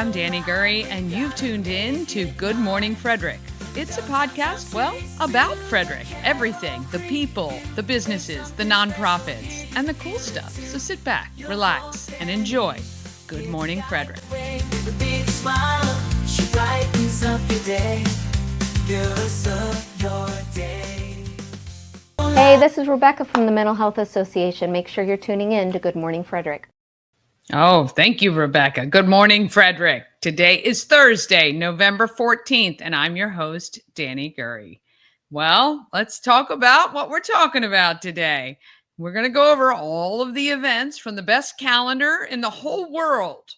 I'm Dani Gurry, and you've tuned in to Good Morning Frederick. It's a podcast, about Frederick. Everything, the people, the businesses, the nonprofits, and the cool stuff. So sit back, relax, and enjoy Good Morning Frederick. Hey, this is Rebecca from the Mental Health Association. Make sure you're tuning in to Good Morning Frederick. Oh, thank you, Rebecca. Good morning, Frederick. Today is Thursday, November 14th, and I'm your host, Dani Gurry. Well, let's talk about what we're talking about today. We're going to go over all of the events from the best calendar in the whole world.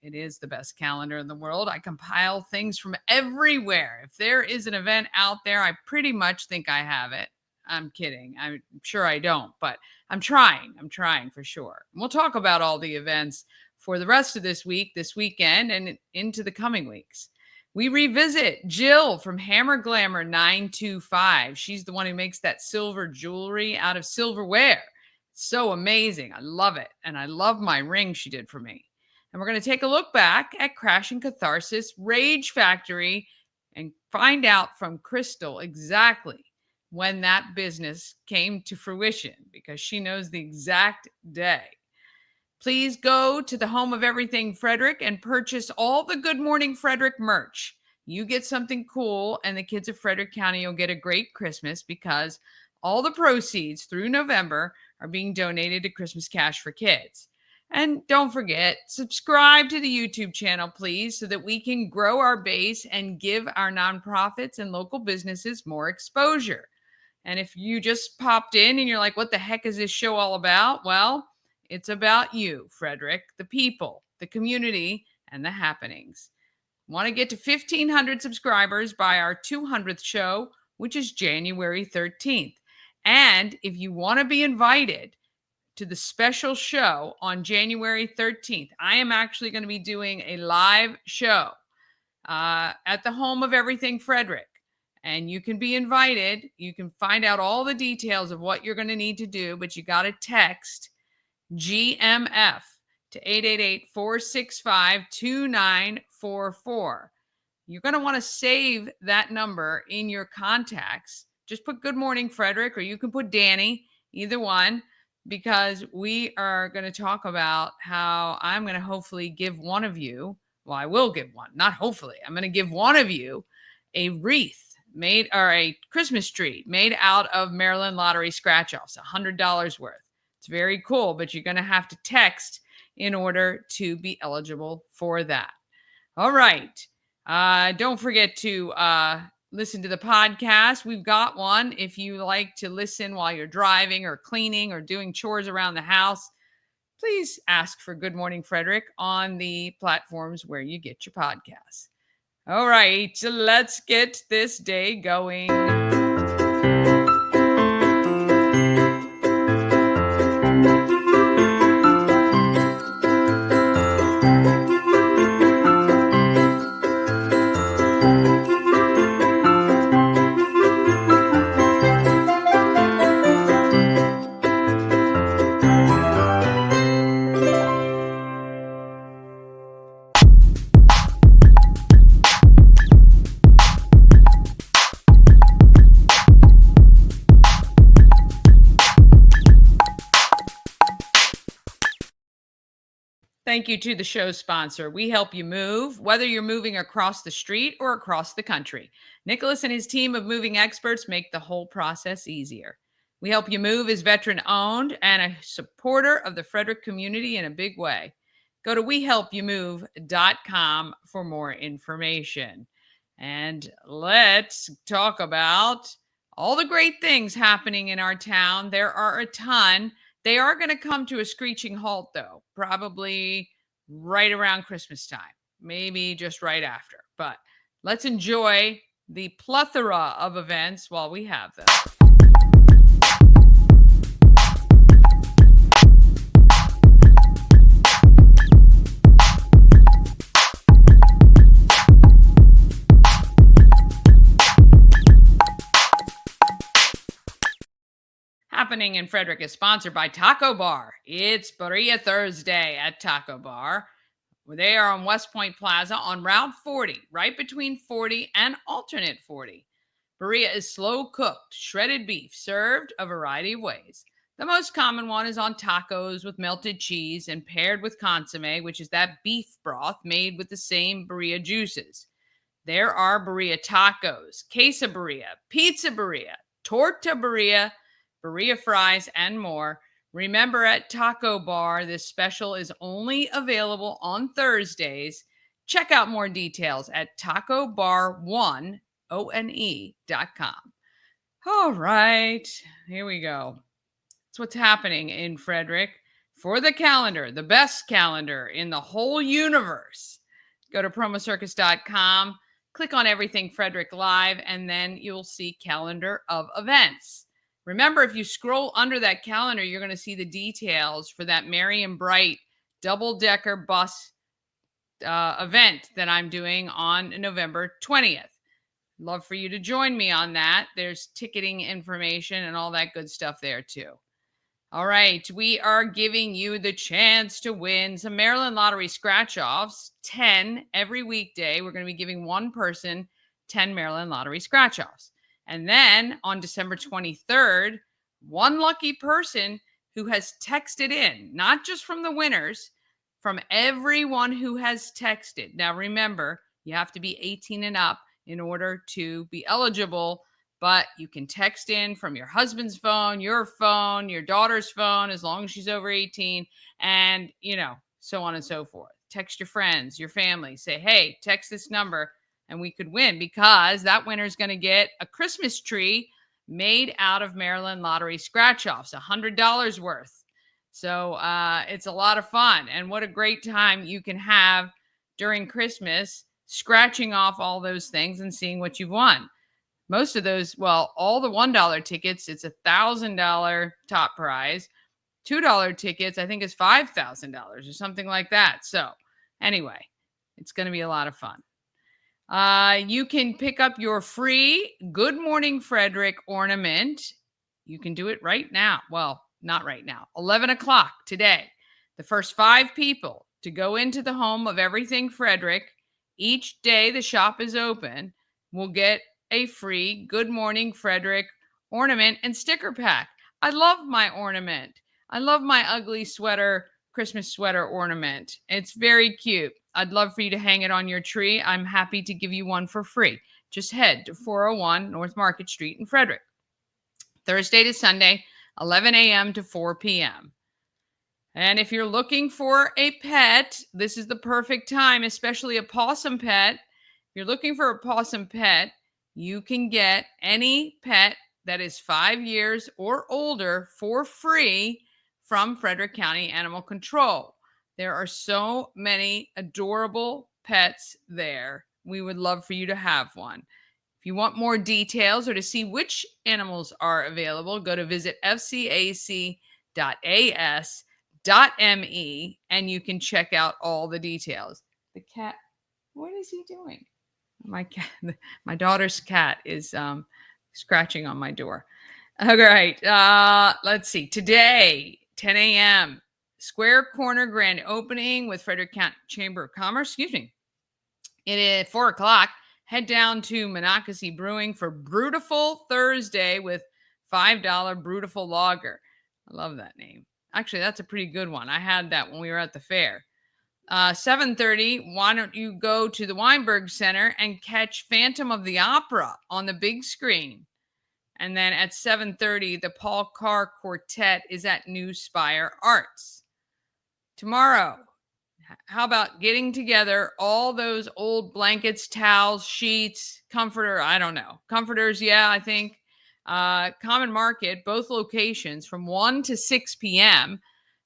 It is the best calendar in the world. I compile things from everywhere. If there is an event out there, I pretty much think I have it. I'm kidding. I'm sure I don't, but I'm trying. I'm trying for sure. And we'll talk about all the events for the rest of this week, this weekend, and into the coming weeks. We revisit Jill from Hammer Glamour 925. She's the one who makes that silver jewelry out of silverware. So amazing. I love it. And I love my ring she did for me. And we're going to take a look back at Crashing Catharsis Rage Factory and find out from Crystal exactly when that business came to fruition, because she knows the exact day. Please go to the Home of Everything Frederick and purchase all the Good Morning Frederick merch. You get something cool, and the kids of Frederick County will get a great Christmas, because all the proceeds through November are being donated to Christmas Cash for Kids. And don't forget, subscribe to the YouTube channel, please, so that we can grow our base and give our nonprofits and local businesses more exposure. And if you just popped in and you're like, what the heck is this show all about? Well, it's about you, Frederick, the people, the community, and the happenings. Want to get to 1,500 subscribers by our 200th show, which is January 13th. And if you want to be invited to the special show on January 13th, I am actually going to be doing a live show at the Home of Everything Frederick. And you can be invited. You can find out all the details of what you're going to need to do, but you got to text GMF to 888-465-2944. You're going to want to save that number in your contacts. Just put Good Morning Frederick, or you can put Dani, either one, because we are going to talk about how I'm going to hopefully give one of you, well, I will give one, not hopefully, I'm going to give one of you a wreath or a Christmas tree made out of Maryland Lottery scratch-offs, $100 worth. It's very cool, but you're going to have to text in order to be eligible for that. All right. Don't forget to listen to the podcast. We've got one. If you like to listen while you're driving or cleaning or doing chores around the house, please ask for Good Morning Frederick on the platforms where you get your podcasts. All right, so let's get this day going. Thank you to the show's sponsor. We help you move, whether you're moving across the street or across the country. Nicholas and his team of moving experts make the whole process easier. We Help You Move is veteran-owned and a supporter of the Frederick community in a big way. Go to wehelpyoumove.com for more information. And let's talk about all the great things happening in our town. There are a ton. They are going to come to a screeching halt, though, probably right around Christmas time, maybe just right after. But let's enjoy the plethora of events while we have them. Happening in Frederick is sponsored by Taco Bar. It's Burrito Thursday at Taco Bar. They are on West Point Plaza on Route 40, right between 40 and alternate 40. Berea is slow cooked, shredded beef served a variety of ways. The most common one is on tacos with melted cheese and paired with consomme, which is that beef broth made with the same Berea juices. There are Berea tacos, queso Berea, pizza Berea, torta Berea, Berea fries, and more. Remember, at Taco Bar, this special is only available on Thursdays. Check out more details at tacobar1one.com. All right, here we go. That's what's happening in Frederick. For the calendar, the best calendar in the whole universe, go to promocircus.com, click on Everything Frederick Live, and then you'll see calendar of events. Remember, if you scroll under that calendar, you're going to see the details for that Merry and Bright double-decker bus event that I'm doing on November 20th. Love for you to join me on that. There's ticketing information and all that good stuff there too. All right, we are giving you the chance to win some Maryland Lottery scratch-offs, 10 every weekday. We're going to be giving one person 10 Maryland Lottery scratch-offs. And then on December 23rd, one lucky person who has texted in, not just from the winners, from everyone who has texted. Now, remember, you have to be 18 and up in order to be eligible, but you can text in from your husband's phone, your daughter's phone, as long as she's over 18, and, so on and so forth. Text your friends, your family, say, hey, text this number, and we could win, because that winner is going to get a Christmas tree made out of Maryland Lottery scratch-offs, $100 worth. So it's a lot of fun, and what a great time you can have during Christmas, scratching off all those things and seeing what you've won. Most of those, all the $1 tickets, it's $1,000 top prize. $2 tickets, I think, is $5,000 or something like that. So anyway, it's going to be a lot of fun. You can pick up your free Good Morning Frederick ornament. You can do it right now. Well, not right now. 11 o'clock today. The first 5 people to go into the Home of Everything Frederick, each day the shop is open, will get a free Good Morning Frederick ornament and sticker pack. I love my ornament. I love my ugly sweater, Christmas sweater ornament. It's very cute. I'd love for you to hang it on your tree. I'm happy to give you one for free. Just head to 401 North Market Street in Frederick. Thursday to Sunday, 11 a.m. to 4 p.m. And if you're looking for a pet, this is the perfect time, especially a possum pet. If you're looking for a possum pet, you can get any pet that is 5 years or older for free from Frederick County Animal Control. There are so many adorable pets there. We would love for you to have one. If you want more details or to see which animals are available, go to visit fcac.as.me and you can check out all the details. The cat, what is he doing? My cat, my daughter's cat is scratching on my door. All right. Let's see. Today, 10 a.m., Square Corner grand opening with Frederick County Chamber of Commerce. It is 4 o'clock. Head down to Monocacy Brewing for Brutiful Thursday with $5 Brutiful Lager. I love that name. Actually, that's a pretty good one. I had that when we were at the fair. 7:30, why don't you go to the Weinberg Center and catch Phantom of the Opera on the big screen? And then at 7:30, the Paul Carr Quartet is at New Spire Arts. Tomorrow, how about getting together all those old blankets, towels, sheets, comforter, I don't know. Comforters, yeah, I think. Common Market, both locations, from 1 to 6 p.m.,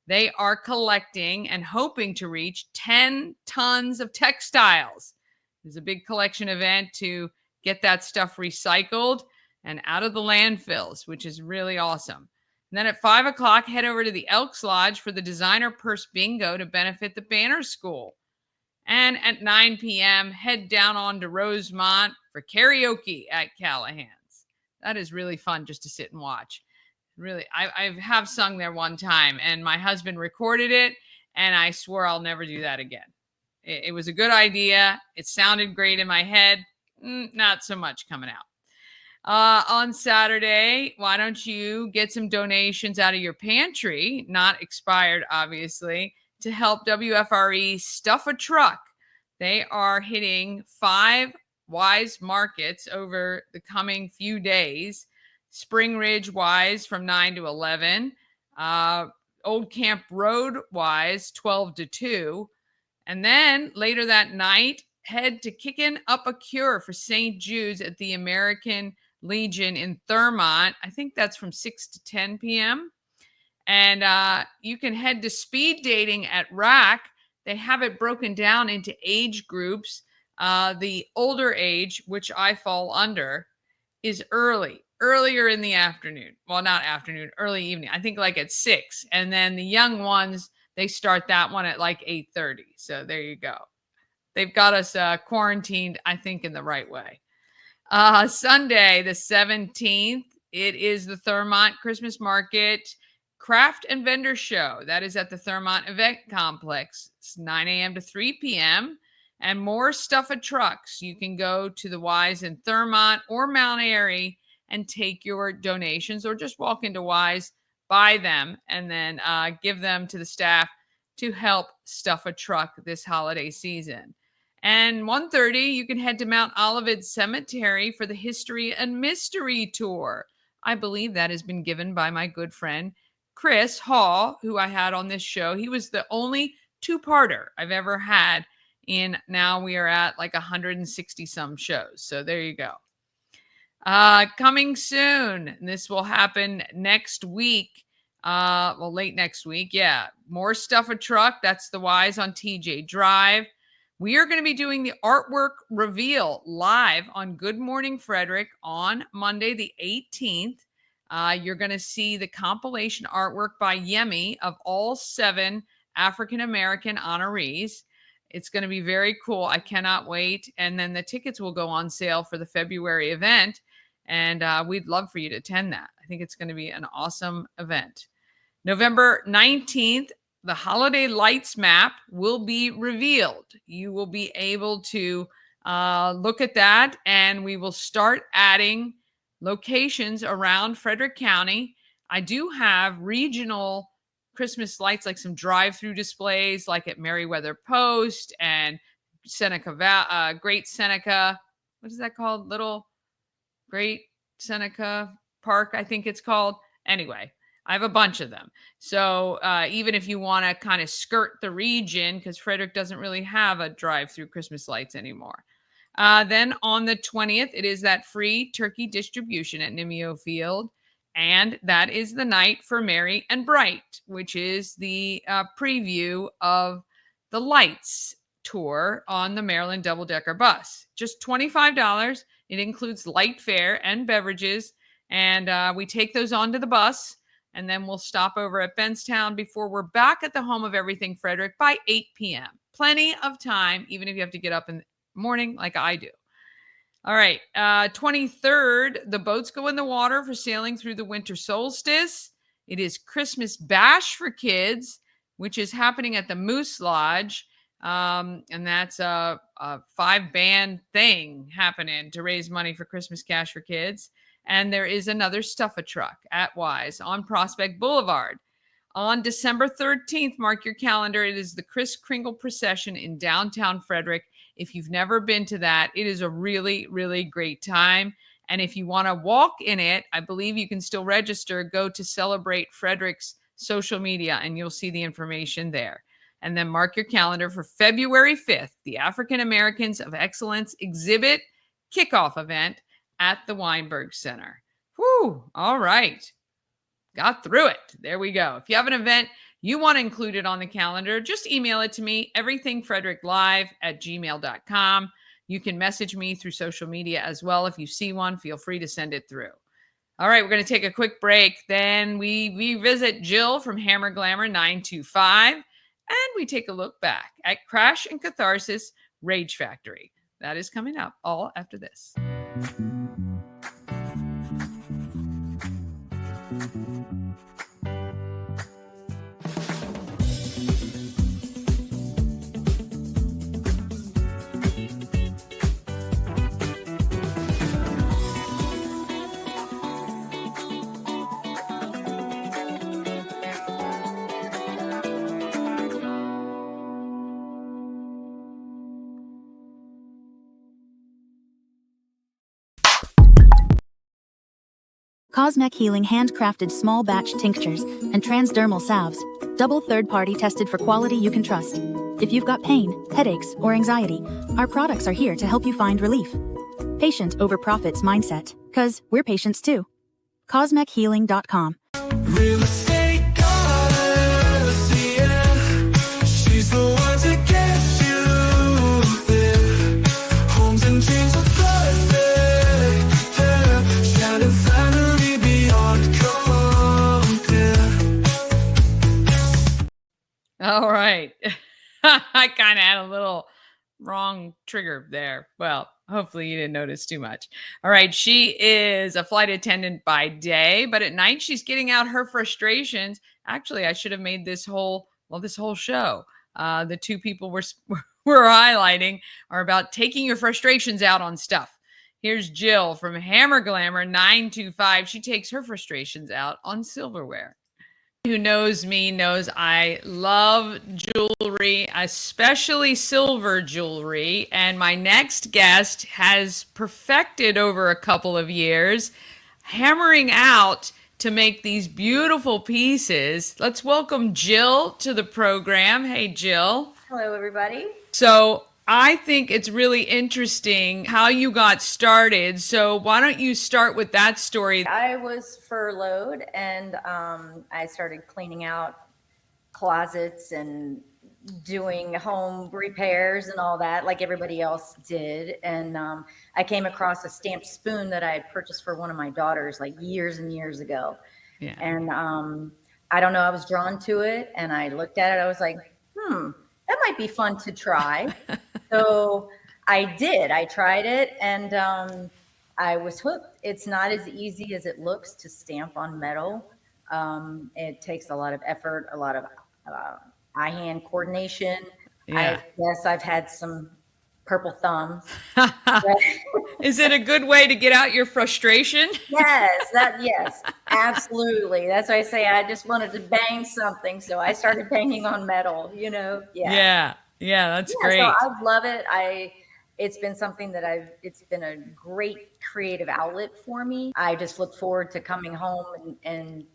they are collecting and hoping to reach 10 tons of textiles. There's a big collection event to get that stuff recycled and out of the landfills, which is really awesome. And then at 5 o'clock, head over to the Elks Lodge for the Designer Purse Bingo to benefit the Banner School. And at 9 p.m., head down on to Rosemont for karaoke at Callahan's. That is really fun just to sit and watch. Really, I have sung there one time, and my husband recorded it, and I swore I'll never do that again. It was a good idea. It sounded great in my head. Not so much coming out. On Saturday, why don't you get some donations out of your pantry, not expired, obviously, to help WFRE stuff a truck. They are hitting 5 Wise markets over the coming few days. Spring Ridge Wise from 9 to 11. Old Camp Road Wise 12 to 2. And then later that night, head to Kickin' Up a Cure for St. Jude's at the American Legion in Thurmont. I think that's from 6 to 10 p.m. And you can head to speed dating at Rack. They have it broken down into age groups. The older age, which I fall under, is earlier in the afternoon. Well, not afternoon, early evening. I think like at 6. And then the young ones, they start that one at like 8:30. So there you go. They've got us quarantined, I think, in the right way. Sunday, the 17th, it is the Thurmont Christmas Market Craft and Vendor Show. That is at the Thurmont Event Complex. It's 9 a.m. to 3 p.m. And more stuff at trucks. You can go to the Wise in Thurmont or Mount Airy and take your donations, or just walk into Wise, buy them, and then give them to the staff to help stuff a truck this holiday season. And 1:30, you can head to Mount Olivet Cemetery for the History and Mystery Tour. I believe that has been given by my good friend, Chris Hall, who I had on this show. He was the only two-parter I've ever had. And now we are at like 160 some shows. So there you go. Coming soon. And this will happen next week. Late next week. Yeah. More Stuff a Truck. That's the Wise on TJ Drive. We are going to be doing the artwork reveal live on Good Morning Frederick on Monday, the 18th. You're going to see the compilation artwork by Yemi of all 7 African-American honorees. It's going to be very cool. I cannot wait. And then the tickets will go on sale for the February event. And we'd love for you to attend that. I think it's going to be an awesome event. November 19th, the holiday lights map will be revealed. You will be able to look at that, and we will start adding locations around Frederick County. I do have regional Christmas lights, like some drive-through displays, like at Meriwether Post and Seneca, Great Seneca. What is that called? Little Great Seneca Park, I think it's called. Anyway, I have a bunch of them. So even if you want to kind of skirt the region, because Frederick doesn't really have a drive-through Christmas lights anymore. Then on the 20th, it is that free turkey distribution at Nimio Field. And that is the night for Merry and Bright, which is the preview of the Lights tour on the Maryland double-decker bus. Just $25. It includes light fare and beverages. And we take those onto the bus. And then we'll stop over at Benstown before we're back at the Home of Everything Frederick by 8 p.m. Plenty of time, even if you have to get up in the morning like I do. All right. 23rd, the boats go in the water for sailing through the winter solstice. It is Christmas Bash for kids, which is happening at the Moose Lodge. And that's a 5-band thing happening to raise money for Christmas Cash for Kids. And there is another Stuff a Truck at Wise on Prospect Boulevard. On December 13th, mark your calendar. It is the Kris Kringle procession in downtown Frederick. If you've never been to that, it is a really, really great time. And if you want to walk in it, I believe you can still register. Go to Celebrate Frederick's social media and you'll see the information there. And then mark your calendar for February 5th, the African Americans of Excellence exhibit kickoff event at the Weinberg Center. Whew, all right. Got through it. There we go. If you have an event you want to include it on the calendar, just email it to me, everythingfredericklive@gmail.com. You can message me through social media as well. If you see one, feel free to send it through. All right, we're going to take a quick break. Then we revisit Jill from Hammer Glamour 925, and we take a look back at Crash and Catharsis Rage Factory. That is coming up all after this. Cosmec Healing handcrafted small batch tinctures and transdermal salves, double third-party tested for quality you can trust. If you've got pain, headaches, or anxiety, our products are here to help you find relief. Patient over profits mindset, 'cause we're patients too. CosmecHealing.com. Real estate goddess, yeah. She's the one to get you there. Homes and dreams are perfect, yeah. Shining finally beyond compare. All right. I kind of had a little wrong trigger there. Well, hopefully you didn't notice too much. All right. She is a flight attendant by day, but at night she's getting out her frustrations. Actually, I should have made this whole show. The two people we're highlighting are about taking your frustrations out on stuff. Here's Jill from Hammer Glamour 925. She takes her frustrations out on silverware. Who knows me knows I love jewelry, especially silver jewelry. And my next guest has perfected over a couple of years, hammering out to make these beautiful pieces. Let's welcome Jill to the program. Hey, Jill. Hello, everybody. So I think it's really interesting how you got started. So why don't you start with that story? I was furloughed and I started cleaning out closets and doing home repairs and all that like everybody else did. And I came across a stamped spoon that I had purchased for one of my daughters like years and years ago. Yeah. And I don't know, I was drawn to it and I looked at it. I was like, that might be fun to try. So I did. I tried it and I was hooked. It's not as easy as it looks to stamp on metal. It takes a lot of effort, a lot of eye-hand coordination. Yeah. I've had some purple thumbs. Is it a good way to get out your frustration? Yes, absolutely. That's why I say I just wanted to bang something. So I started banging on metal, Yeah, that's great. So I love it. It's been something that it's been a great creative outlet for me. I just look forward to coming home and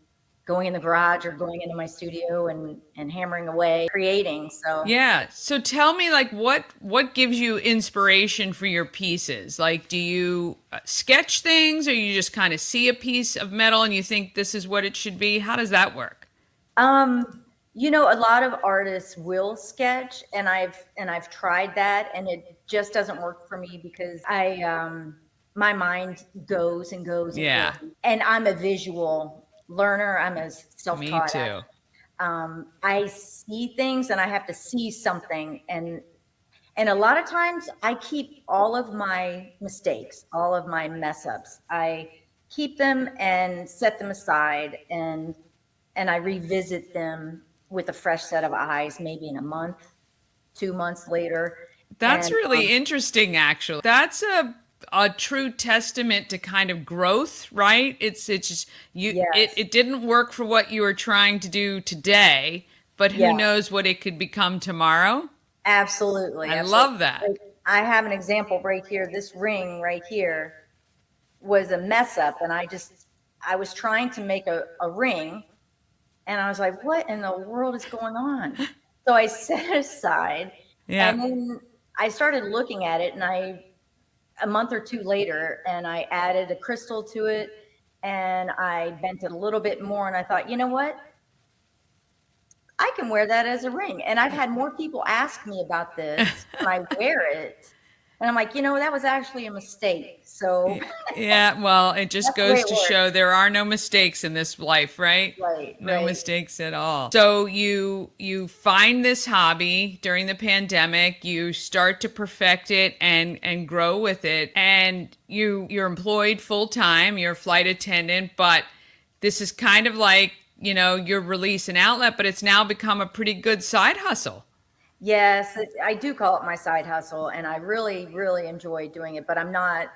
going in the garage or going into my studio and hammering away, creating. So yeah. So tell me, like, what gives you inspiration for your pieces? Like, do you sketch things, or you just kind of see a piece of metal and you think this is what it should be? How does that work? A lot of artists will sketch, and I've tried that, and it just doesn't work for me because my mind goes and goes. Yeah. And goes. And I'm a visual learner. I'm a self-taught. Me too. I see things and I have to see something. And a lot of times I keep all of my mistakes, all of my mess ups. I keep them and set them aside and I revisit them with a fresh set of eyes, maybe in a month, 2 months later. That's really interesting, actually. That's a true testament to kind of growth, right? It's just it didn't work for what you were trying to do today, but who knows what it could become tomorrow? Absolutely. I love that. I have an example right here. This ring right here was a mess up, and I was trying to make a ring, and I was like, what in the world is going on? So I set it aside, and then I started looking at it, and a month or two later, and I added a crystal to it, and I bent it a little bit more, and I thought, you know what? I can wear that as a ring. And I've had more people ask me about this when I wear it. And I'm like, that was actually a mistake. So yeah, well, it just goes to show there are no mistakes in this life, right? Right. No mistakes at all. So you find this hobby during the pandemic, you start to perfect it and grow with it, and you're employed full time, you're a flight attendant, but this is kind of like, your release and outlet, but it's now become a pretty good side hustle. Yes, I do call it my side hustle, and I really, really enjoy doing it, but I'm not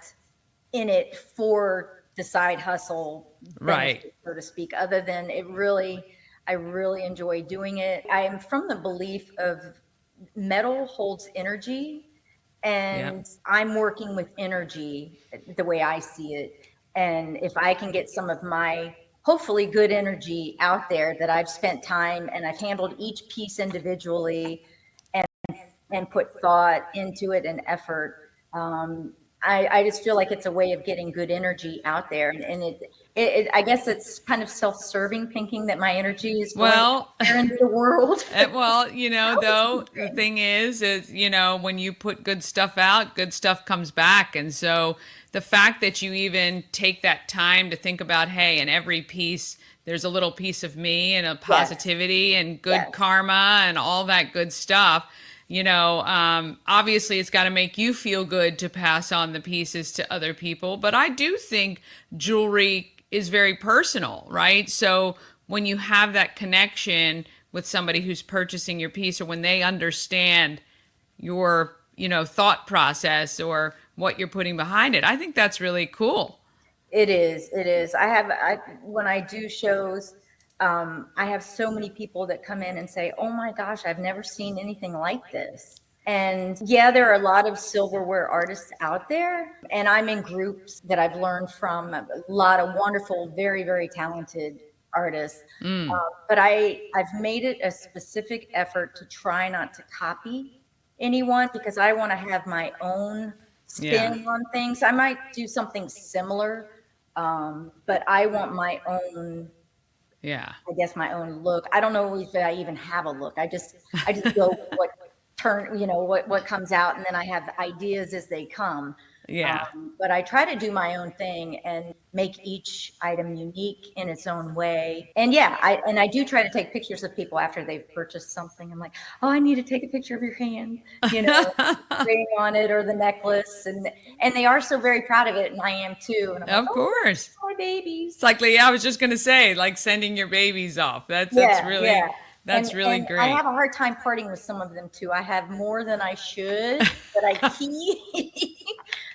in it for the side hustle, right, so to speak, other than I really enjoy doing it. I am from the belief of metal holds energy, and I'm working with energy the way I see it. And if I can get some of my hopefully good energy out there, that I've spent time and I've handled each piece individually and put thought into it and effort. I just feel like it's a way of getting good energy out there. And I guess it's kind of self-serving, thinking that my energy is going Well, there into the world. well, though, the thing is, when you put good stuff out, good stuff comes back. And so the fact that you even take that time to think about, hey, in every piece, there's a little piece of me and a positivity and good karma and all that good stuff. Obviously it's got to make you feel good to pass on the pieces to other people. But I do think jewelry is very personal, right? So when you have that connection with somebody who's purchasing your piece, or when they understand your, thought process or what you're putting behind it, I think that's really cool. It is. When I do shows, I have so many people that come in and say, "Oh my gosh, I've never seen anything like this." And yeah, there are a lot of silverware artists out there, and I'm in groups that I've learned from a lot of wonderful, very, very talented artists. But I've made it a specific effort to try not to copy anyone, because I want to have my own spin on things. I might do something similar, but I want my own, I guess, my own look. I don't know if I even have a look. I just go with what comes out, and then I have ideas as they come. But I try to do my own thing and make each item unique in its own way. And I do try to take pictures of people after they've purchased something. I'm like, "Oh, I need to take a picture of your hand, ring on it, or the necklace." And they are so very proud of it, and I am too. And I'm Of like, course. "Oh, my babies." It's like, I was just going to say, like sending your babies off. That's really, that's really and great. I have a hard time parting with some of them too. I have more than I should that I keep.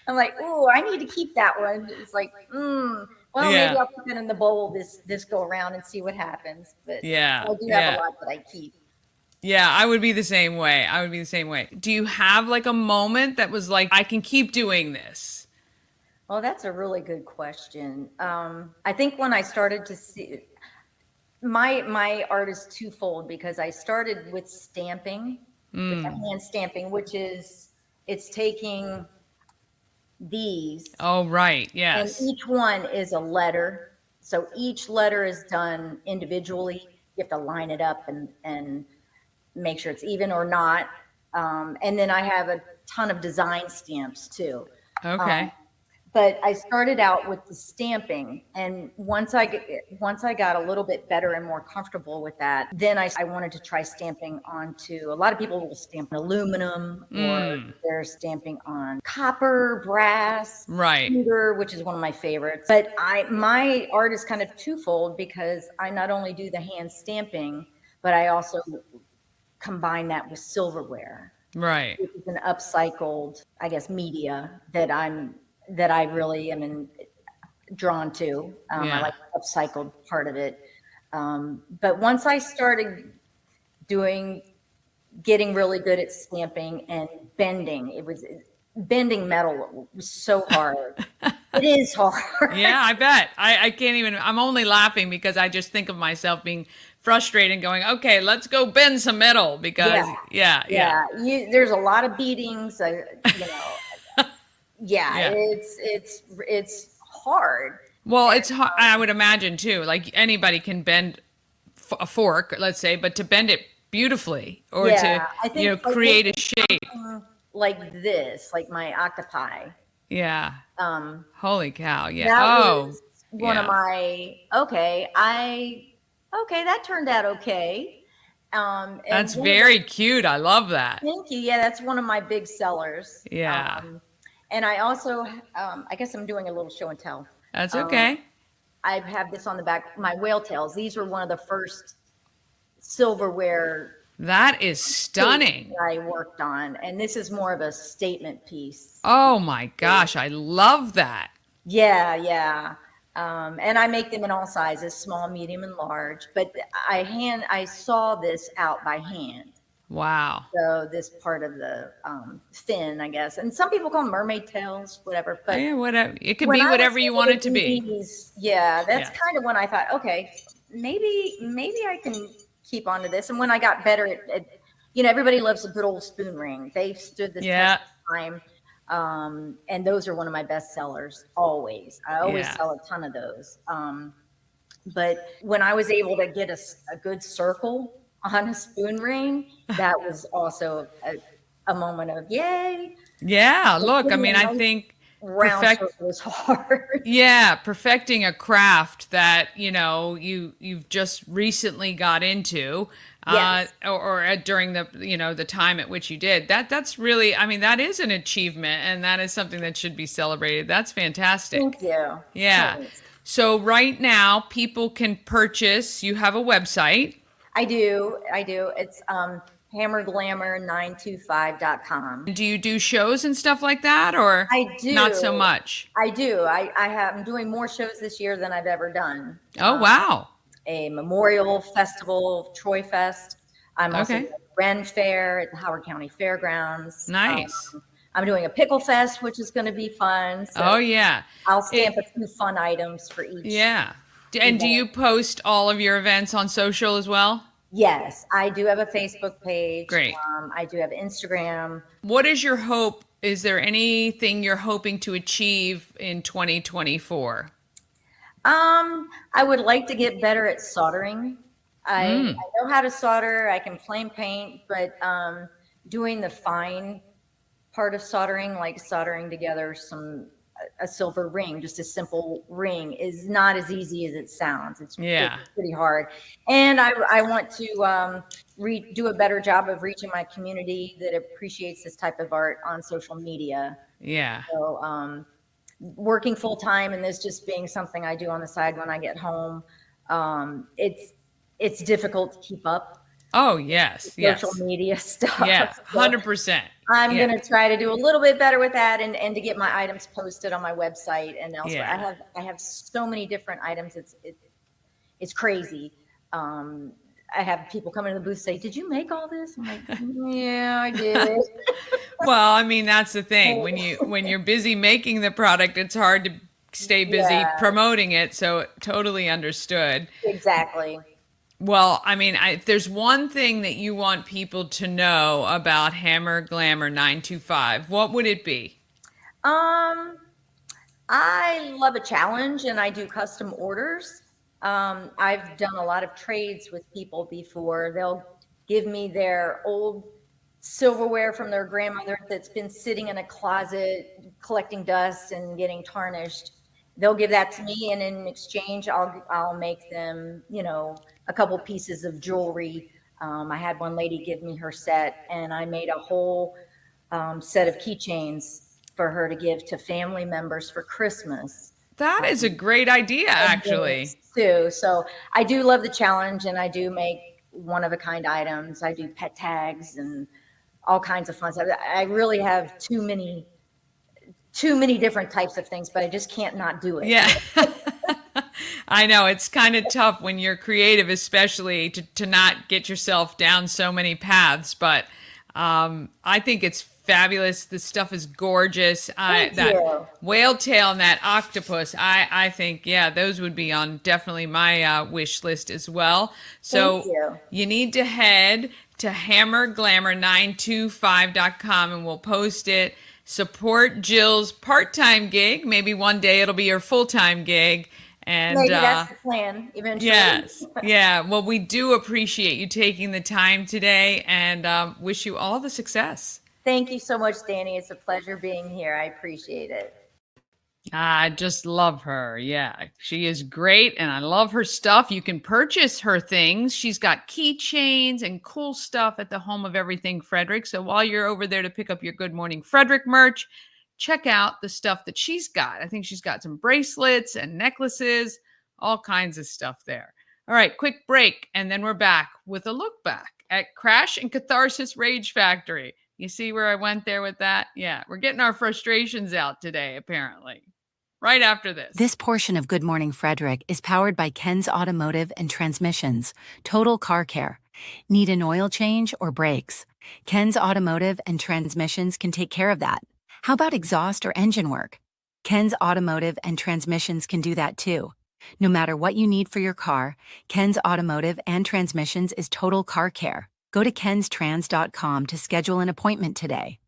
I'm like, "Oh, I need to keep that one." It's like, well, maybe I'll put it in the bowl this go around and see what happens. But I do have a lot that I keep. Yeah, I would be the same way. Do you have like a moment that was like, I can keep doing this? Well, that's a really good question. I think when I started to see my art is twofold, because I started with stamping, with hand stamping, which is, it's taking these. Oh, right. Yes. And each one is a letter. So each letter is done individually. You have to line it up and make sure it's even or not. And then I have a ton of design stamps too. Okay. But I started out with the stamping, and once I got a little bit better and more comfortable with that, then I wanted to try stamping onto, a lot of people will stamp aluminum, or they're stamping on copper, brass, pewter, which is one of my favorites. But my art is kind of twofold, because I not only do the hand stamping, but I also combine that with silverware, which is an upcycled, I guess, media that I really am drawn to. I like the upcycled part of it. But once I started getting really good at stamping and bending, bending metal was so hard. It is hard. Yeah, I bet. I can't even, I'm only laughing because I just think of myself being frustrated and going, okay, let's go bend some metal, because there's a lot of beatings, it's hard. Well, it's hard, I would imagine too. Like, anybody can bend a fork, let's say, but to bend it beautifully, or to create a shape like this, like my octopi. Yeah. Holy cow! Yeah. That was one of my that turned out okay. That's very cute. I love that. Thank you. Yeah, that's one of my big sellers. Yeah. And I also, I guess I'm doing a little show and tell. That's okay. I have this on the back, my whale tails. These were one of the first silverware. That is stunning. I worked on, and this is more of a statement piece. Oh my gosh, I love that. Yeah. And I make them in all sizes, small, medium, and large. But I saw this out by hand. Wow. So this part of the fin, I guess, and some people call them mermaid tails, whatever. Oh, But yeah, whatever. It could when be I was whatever you want able it to to do be. these, yeah, that's Yeah. kind of when I thought, okay, maybe I can keep on to this. And when I got better everybody loves a good old spoon ring. They've stood the test Yeah. of time. And those are one of my best sellers always. I always Yeah. sell a ton of those. But when I was able to get a good circle on a spoon ring, that was also a moment of yay. Yeah. But Look, I getting mean, a I nice think round circle is hard. yeah, perfecting a craft that, you've just recently got into, Yes. or during the, the time at which you did. That's really, I mean, that is an achievement, and that is something that should be celebrated. That's fantastic. Thank you. Yeah. Thanks. So right now people can purchase, you have a website. I do. It's hammerglamour925.com. Do you do shows and stuff like that, or I do. not so much? I do. I'm doing more shows this year than I've ever done. Oh, wow. A memorial festival, Troy Fest. I'm also Okay. doing a Ren Fair at the Howard County Fairgrounds. Nice. I'm doing a pickle fest, which is going to be fun. So Oh, yeah. I'll stamp a few fun items for each. Yeah. And do you post all of your events on social as well? Yes, I do have a Facebook page. Great. I do have Instagram. What is your hope? Is there anything you're hoping to achieve in 2024? I would like to get better at soldering. I know how to solder. I can flame paint, but doing the fine part of soldering, like soldering together a silver ring, just a simple ring, is not as easy as it sounds. It's pretty hard. And I want to do a better job of reaching my community that appreciates this type of art on social media. Yeah. So working full time and this just being something I do on the side when I get home, it's difficult to keep up. Oh, yes. Social media stuff. Yeah, So 100%. I'm going to try to do a little bit better with that and to get my items posted on my website and elsewhere. Yeah. I have so many different items. It's crazy. I have people come into the booth say, "Did you make all this?" I'm like, "Yeah, I did." Well, I mean, that's the thing. When you're busy making the product, it's hard to stay busy promoting it. So totally understood. Exactly. Well, I mean, if there's one thing that you want people to know about Hammer Glamour 925, what would it be? I love a challenge and I do custom orders. I've done a lot of trades with people before. They'll give me their old silverware from their grandmother that's been sitting in a closet collecting dust and getting tarnished. They'll give that to me, and in exchange, I'll make them, a couple pieces of jewelry. I had one lady give me her set, and I made a whole set of keychains for her to give to family members for Christmas. That is a great idea, actually. Too. So I do love the challenge, and I do make one-of-a-kind items. I do pet tags and all kinds of fun stuff. I really have too many different types of things, but I just can't not do it. Yeah. I know it's kind of tough when you're creative, especially to not get yourself down so many paths. But I think it's fabulous. The stuff is gorgeous. Thank That you. whale tail and that octopus, I think, yeah, those would be on definitely my wish list as well. So Thank you. need to head to hammerglamour925.com and we'll post it. Support Jill's part-time gig. Maybe one day it'll be your full-time gig. And Maybe that's the plan eventually. yes. Yeah. Well, we do appreciate you taking the time today and wish you all the success. Thank you so much, Dani. It's a pleasure being here. I appreciate it. I just love her. Yeah, she is great and I love her stuff. You can purchase her things. She's got keychains and cool stuff at the Home of Everything Frederick. So while you're over there to pick up your Good Morning Frederick merch, check out the stuff that she's got. I think she's got some bracelets and necklaces, all kinds of stuff there. All right, quick break, and then we're back with a look back at Crash and Catharsis Rage Factory. You see where I went there with that? Yeah, we're getting our frustrations out today, apparently. Right after this. This portion of Good Morning Frederick is powered by Ken's Automotive and Transmissions, Total Car Care, Need an oil change or brakes? Ken's Automotive and Transmissions can take care of that. How about exhaust or engine work? Ken's Automotive and Transmissions can do that too. No matter what you need for your car, Ken's Automotive and Transmissions is total car care. Go to kenstrans.com to schedule an appointment today.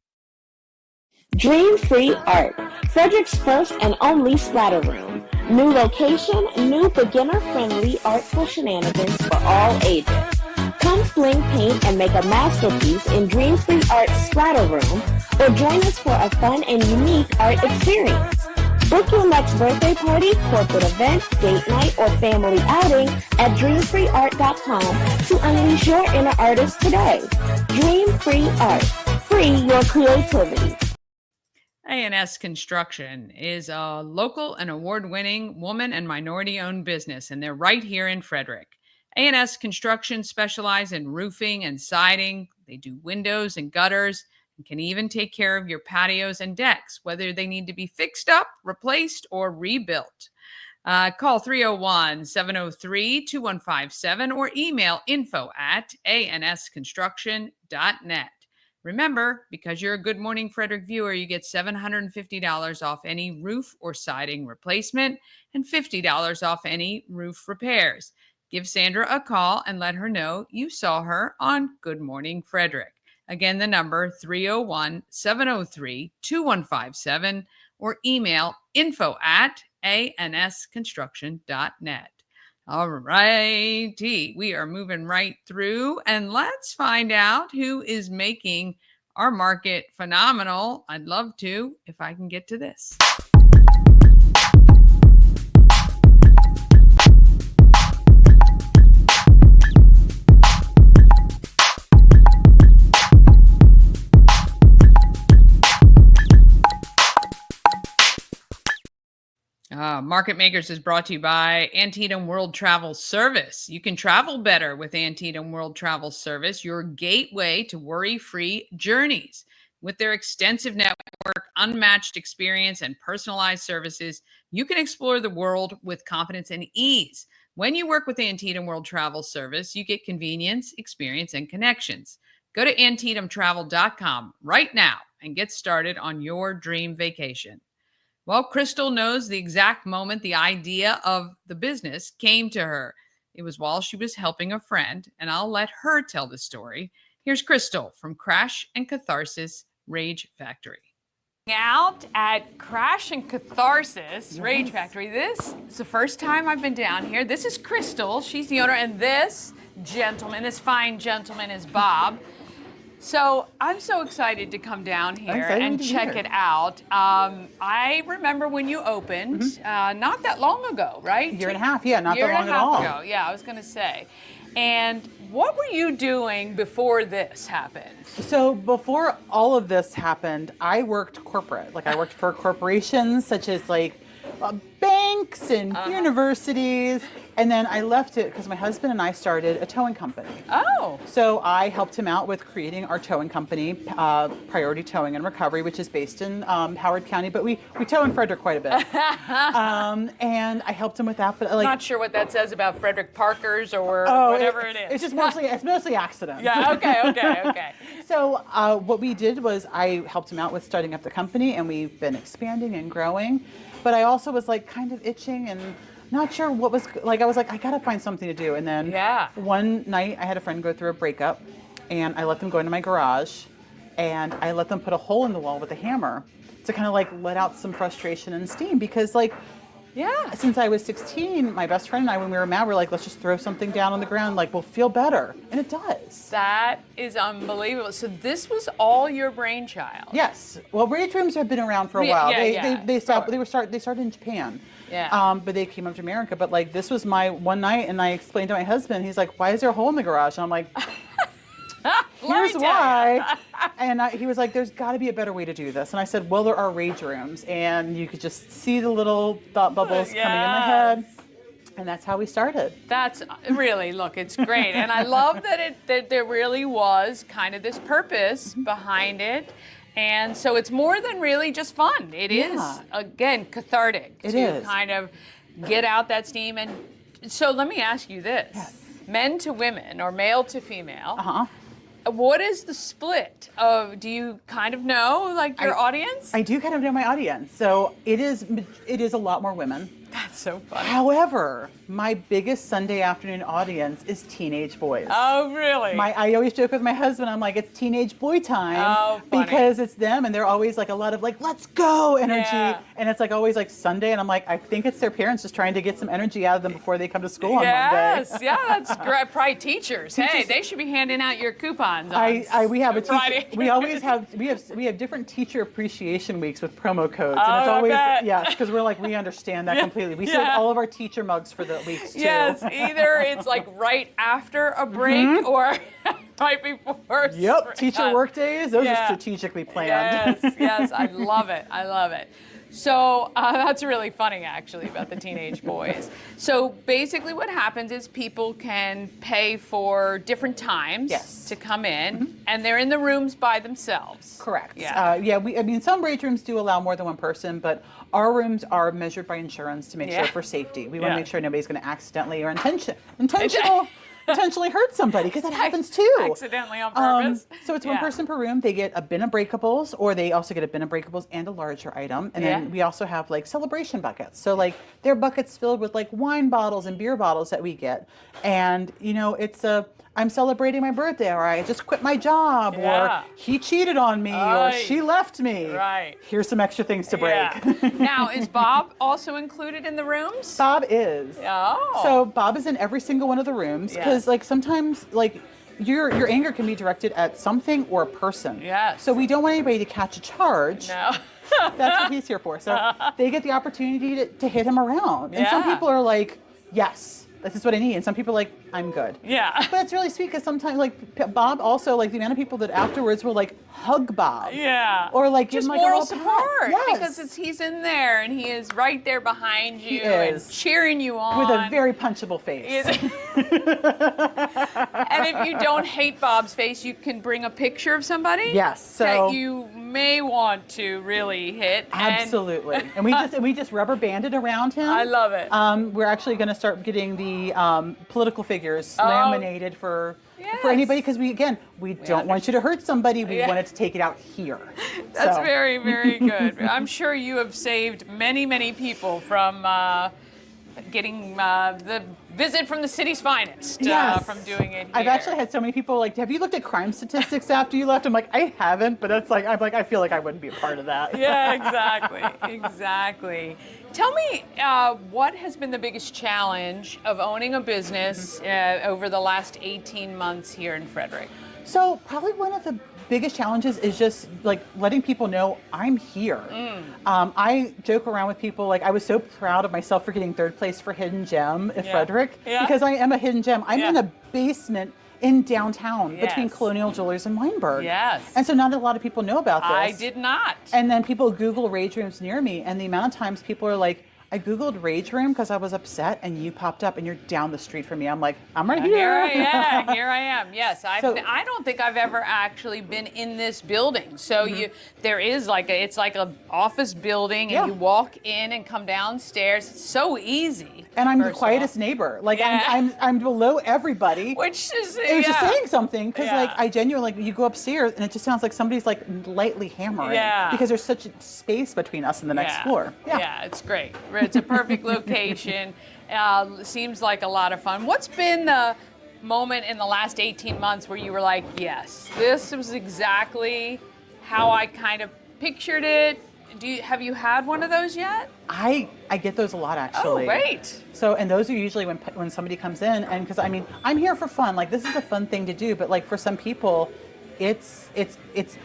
Dream Free Art, Frederick's first and only splatter room. New location, new beginner-friendly artful shenanigans for all ages. Come sling paint and make a masterpiece in Dream Free Art's splatter room, or join us for a fun and unique art experience. Book your next birthday party, corporate event, date night, or family outing at dreamfreeart.com to unleash your inner artist today. Dream Free Art. Free your creativity. A&S Construction is a local and award-winning woman and minority-owned business, and they're right here in Frederick. A&S Construction specializes in roofing and siding. They do windows and gutters and can even take care of your patios and decks, whether they need to be fixed up, replaced, or rebuilt. Call 301-703-2157 or email info@ansconstruction.net. Remember, because you're a Good Morning Frederick viewer, you get $750 off any roof or siding replacement and $50 off any roof repairs. Give Sandra a call and let her know you saw her on Good Morning Frederick. Again, the number 301-703-2157 or email info@ansconstruction.net. All righty, we are moving right through, and let's find out who is making our market phenomenal. I'd love to if I can get to this. Market Makers is brought to you by Antietam World Travel Service. You can travel better with Antietam World Travel Service, your gateway to worry-free journeys. With their extensive network, unmatched experience, and personalized services, you can explore the world with confidence and ease. When you work with Antietam World Travel Service, you get convenience, experience, and connections. Go to AntietamTravel.com right now and get started on your dream vacation. Well, Crystal knows the exact moment the idea of the business came to her. It was while she was helping a friend, and I'll let her tell the story. Here's Crystal from Crash and Catharsis Rage Factory. Out at Crash and Catharsis Rage Factory. This is the first time I've been down here. This is Crystal. She's the owner, and this gentleman, this fine gentleman, is Bob. So I'm so excited to come down here and check it out. I remember when you opened, not that long ago, right? Year and a half, yeah, not that long at all. Ago. Yeah, I was going to say. And what were you doing before this happened? So before all of this happened, I worked corporate. Like I worked for corporations such as like banks and universities. And then I left it because my husband and I started a towing company. Oh. So I helped him out with creating our towing company, Priority Towing and Recovery, which is based in Howard County, but we tow in Frederick quite a bit. And I helped him with that. But like, not sure what that says about Frederick Parkers or whatever it is. It's just mostly accidents. Yeah, okay. So what we did was I helped him out with starting up the company, and we've been expanding and growing. But I also was like kind of itching and not sure what was, like I was like, I gotta find something to do. And then one night I had a friend go through a breakup, and I let them go into my garage, and I let them put a hole in the wall with a hammer to kind of like let out some frustration and steam, because like, since I was 16, my best friend and I, when we were mad, we were like, let's just throw something down on the ground, like we'll feel better. And it does. That is unbelievable. So this was all your brainchild? Yes. Well, rage rooms have been around for a while. They started in Japan. Yeah. But they came up to America. But like, this was my one night, and I explained to my husband, he's like, why is there a hole in the garage? And I'm like, here's why. And he was like, there's got to be a better way to do this. And I said, well, there are rage rooms, and you could just see the little thought bubbles coming in my head. And that's how we started. That's really, look, it's great. And I love that there really was kind of this purpose behind it. And so it's more than really just fun. It is, again, cathartic to kind of get out that steam. And so let me ask you this. Yes. men to women or male to female. Uh-huh. What is the split of, do you kind of know, like, your audience? I do kind of know my audience. So it is a lot more women. That's so funny. However, my biggest Sunday afternoon audience is teenage boys. Oh, really? I always joke with my husband, I'm like, it's teenage boy time. Oh, funny. Because it's them, and they're always like a lot of like, let's go energy. Yeah. And it's like always like Sunday, and I'm like, I think it's their parents just trying to get some energy out of them before they come to school on Yes, Monday. yeah, that's great. Probably teachers. Hey, they should be handing out your coupons. We have a Friday. teacher, we always have we have different teacher appreciation weeks with promo codes, Oh, and it's I always bet. yes, because we're like, we understand that completely. We send Yeah. all of our teacher mugs for the weeks too. Yes, either it's like right after a break or right before. Yep, teacher work days, those Yeah. are strategically planned. Yes, yes, I love it. I love it. So that's really funny, actually, about the teenage boys. So basically what happens is people can pay for different times Yes. to come in, and they're in the rooms by themselves. Correct. Yeah. Some rage rooms do allow more than one person, but our rooms are measured by insurance to make Yeah. sure for safety. We want Yeah. to make sure nobody's going to accidentally or intentionally hurt somebody, because that happens too. Accidentally on purpose. So it's one Yeah. person per room. They get a bin of breakables, or they also get a bin of breakables and a larger item. And then Yeah. we also have like celebration buckets. So like they're buckets filled with like wine bottles and beer bottles that we get. And it's I'm celebrating my birthday, or I just quit my job, Yeah. or he cheated on me, or Right. she left me. Right. Here's some extra things to break. Yeah. Now, is Bob also included in the rooms? Bob is. Oh. So Bob is in every single one of the rooms, because Yes. like sometimes like your anger can be directed at something or a person. Yes. So we don't want anybody to catch a charge. No. That's what he's here for. So they get the opportunity to hit him around. And some Yeah. people are like, yes, this is what I need. And some people are like, I'm good. Yeah. But it's really sweet, because sometimes like Bob also, like the amount of people that afterwards will like hug Bob. Yeah. Or like give just him like moral a little pat. support, Yes. because he's in there and he is right there behind you is. and cheering you on With a very punchable face. And if you don't hate Bob's face, you can bring a picture of somebody. Yes, so- that you may want to really hit. Absolutely. And we just rubber banded around him. I love it. We're actually going to start getting the political figures Oh. laminated for anybody, because we don't want you to hurt somebody. We Yeah. wanted to take it out here. That's So- very, very good. I'm sure you have saved many, many people from getting the visit from the city's finest Yes. from doing it here. I've actually had so many people like, have you looked at crime statistics after you left? I'm like, I haven't, but it's like, I feel like I wouldn't be a part of that. Yeah, exactly, exactly. Tell me, what has been the biggest challenge of owning a business over the last 18 months here in Frederick? So probably one of the biggest challenges is just like letting people know I'm here. I joke around with people, like I was so proud of myself for getting third place for Hidden Gem at Frederick, because I am a hidden gem. I'm in a basement in downtown between Yes. Colonial Jewelers and Weinberg. Yes. And so not a lot of people know about this. I did not. And then people Google rage rooms near me, and the amount of times people are like, I Googled rage room because I was upset, and you popped up and you're down the street from me. I'm like, I'm right here. Here I am. Yes, I don't think I've ever actually been in this building. So there is it's like a office building, and you walk in and come downstairs. It's so easy. And I'm the first of quietest all. neighbor. Like Yeah. I'm below everybody. Which is It's just saying something, because Yeah. like I genuinely, like you go upstairs and it just sounds like somebody's like lightly hammering. Yeah. Because there's such a space between us and the next floor. Yeah, it's great. It's a perfect location. Seems like a lot of fun. What's been the moment in the last 18 months where you were like, yes, this was exactly how I kind of pictured it? Have you had one of those yet? I get those a lot, actually. Oh, great. So, and those are usually when somebody comes in, and because I mean, I'm here for fun. Like this is a fun thing to do, but like for some people, it's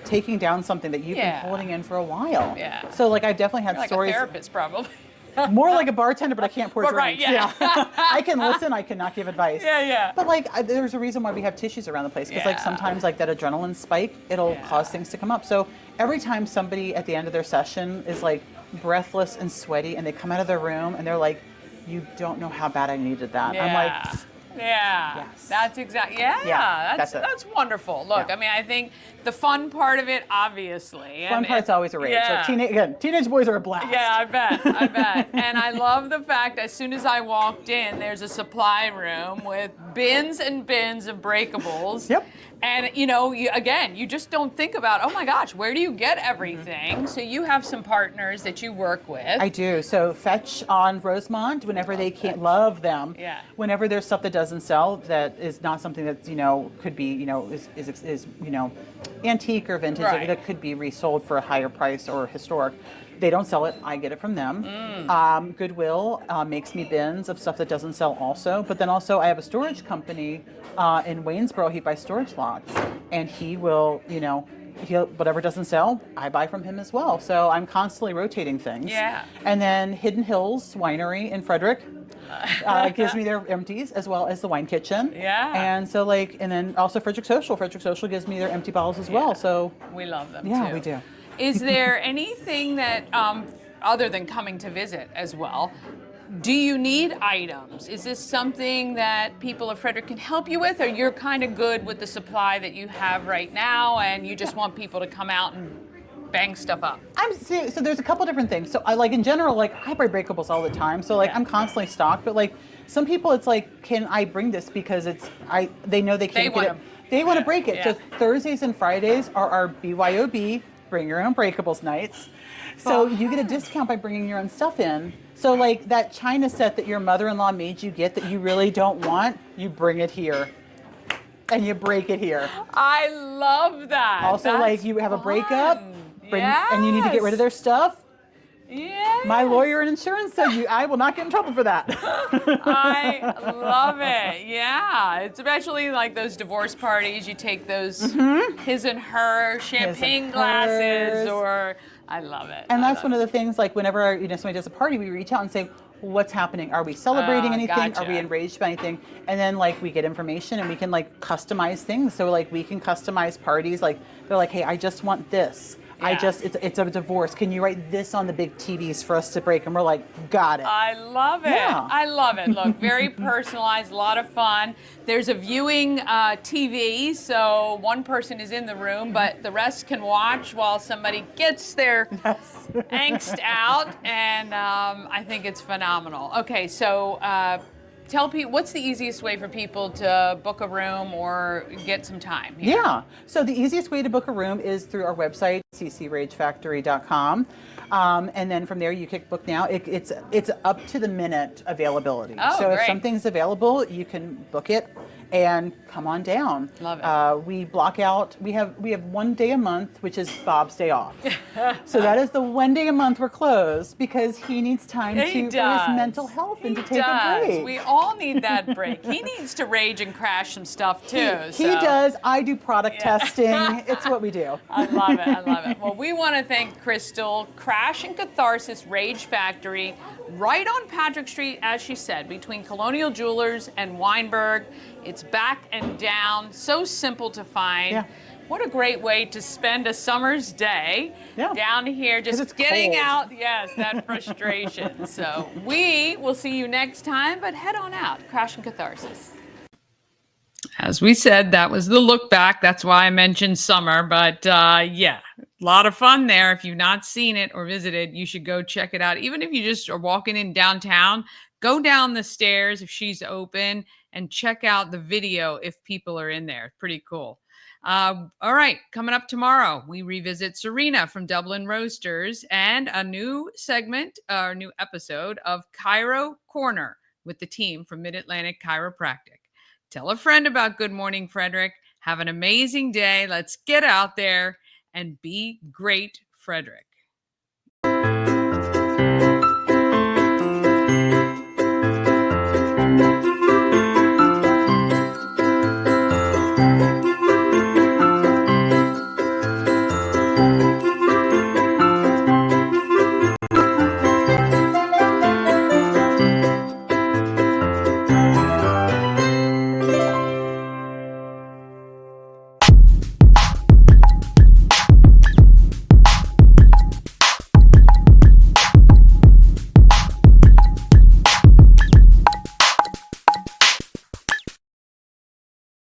taking down something that you've been holding in for a while. Yeah. So like I've definitely had You're like stories. a therapist, probably. More like a bartender, but I can't pour drinks. Right, yeah. I can listen, I cannot give advice. Yeah. But like, there's a reason why we have tissues around the place, because like sometimes like that adrenaline spike, it'll cause things to come up. So every time somebody at the end of their session is like breathless and sweaty, and they come out of their room and they're like, you don't know how bad I needed that. I'm like, Yeah, Yes. that's exactly. Yeah, that's that's it. wonderful. Look, Yeah. I mean, I think the fun part of it, obviously. Fun part's always a rage. Yeah. Like, teenage boys are a blast. Yeah, I bet. And I love the fact as soon as I walked in, there's a supply room with bins and bins of breakables. Yep. And you just don't think about, oh my gosh, where do you get everything? So you have some partners that you work with. I do. So Fetch on Rosemont, whenever they can't, love them. Yeah. Whenever there's stuff that doesn't sell, that is not something that could be is antique or vintage, Right. that could be resold for a higher price or historic. They don't sell it. I get it from them. Goodwill makes me bins of stuff that doesn't sell also. But then also I have a storage company in Waynesboro. He buys storage lots, and he will, whatever doesn't sell, I buy from him as well. So I'm constantly rotating things. Yeah. And then Hidden Hills Winery in Frederick gives me their empties as well as the wine kitchen. Yeah. And so and then also Frederick Social. Frederick Social gives me their empty bottles as well. So We love them yeah, too. we do. Is there anything that, other than coming to visit as well, do you need items? Is this something that people of Frederick can help you with, or you're kind of good with the supply that you have right now and you just want people to come out and bang stuff up? So there's a couple different things. So I in general, I buy breakables all the time. So I'm constantly stocked, but some people it's can I bring this because they know they can't get it. They want to break it. Yeah. So Thursdays and Fridays are our BYOB, bring your own breakables nights. So you get a discount by bringing your own stuff in. So that china set that your mother-in-law made you get that you really don't want, you bring it here. And you break it here. I love that. Also, you have a breakup, and you need to get rid of their stuff. Yeah. My lawyer and insurance said I will not get in trouble for that. I love it. Yeah. It's especially those divorce parties. You take those his and her champagne glasses, or I love it. And that's one of the things, whenever somebody does a party, we reach out and say, what's happening? Are we celebrating anything? Gotcha. Are we enraged by anything? And then we get information and we can customize things. So we can customize parties. They're hey, I just want this. Yeah. It's a divorce. Can you write this on the big TVs for us to break? And we're got it. I love it. Yeah. I love it. Look, very personalized, a lot of fun. There's a viewing TV, so one person is in the room, but the rest can watch while somebody gets their angst out, and I think it's phenomenal. Okay, so tell people, what's the easiest way for people to book a room or get some time here? Yeah. So the easiest way to book a room is through our website, ccragefactory.com. And then from there, you click book now. It's up to the minute availability. Oh, so great. if something's available, you can book it and come on down. Love it. We block out, we have 1 day a month, which is Bob's day off. So that is the 1 day a month we're closed because he needs time for his mental health and to take a break. We all need that break. He needs to rage and crash some stuff too. He does. I do product testing. It's what we do. I love it. I love it. Well, we want to thank Crystal, Crash and Catharsis Rage Factory, right on Patrick Street, as she said, between Colonial Jewelers and Weinberg. It's back and down, so simple to find. Yeah. What a great way to spend a summer's day down here, just it's getting cold. out, that frustration. So we will see you next time, but head on out, Crash and Catharsis. As we said, that was the look back. That's why I mentioned summer, but a lot of fun there. If you've not seen it or visited, you should go check it out. Even if you just are walking in downtown, go down the stairs if she's open and check out the video if people are in there. Pretty cool. All right, coming up tomorrow, we revisit Serena from Dublin Roasters and a new segment, or new episode of Chiro Corner with the team from Mid-Atlantic Chiropractic. Tell a friend about Good Morning Frederick. Have an amazing day. Let's get out there and be great, Frederick.